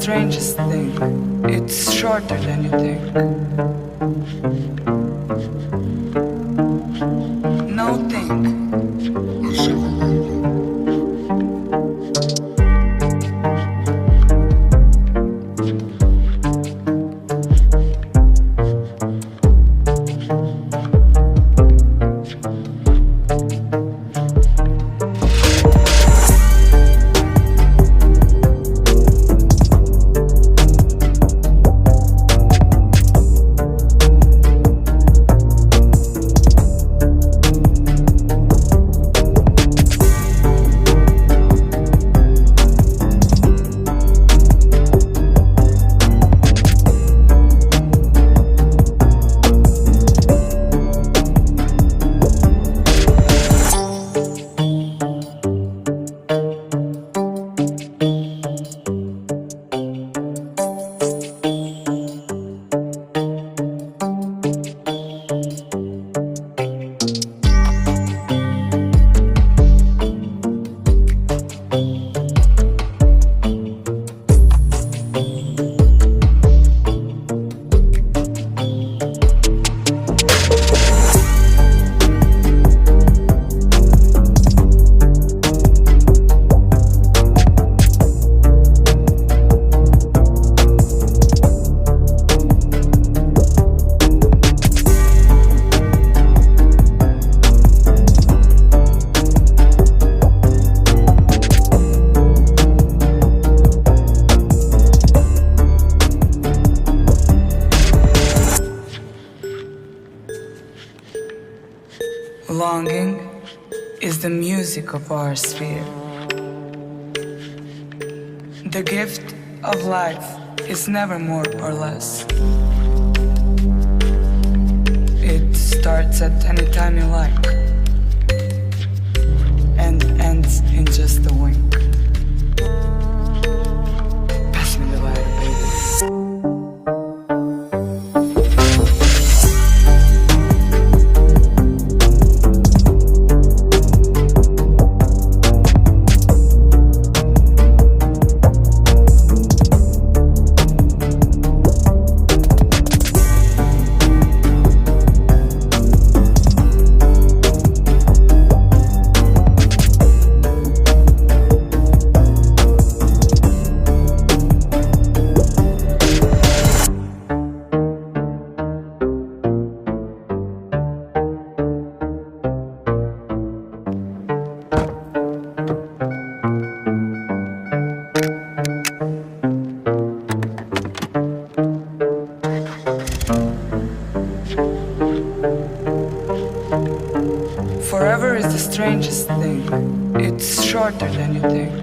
strangest thing. It's shorter than you think. No think. Longing is the music of our sphere. The gift of life is never more or less. It starts at any time you like and ends in just a wink. Pass me the lighter, baby. Forever is the strangest thing. It's shorter than you think.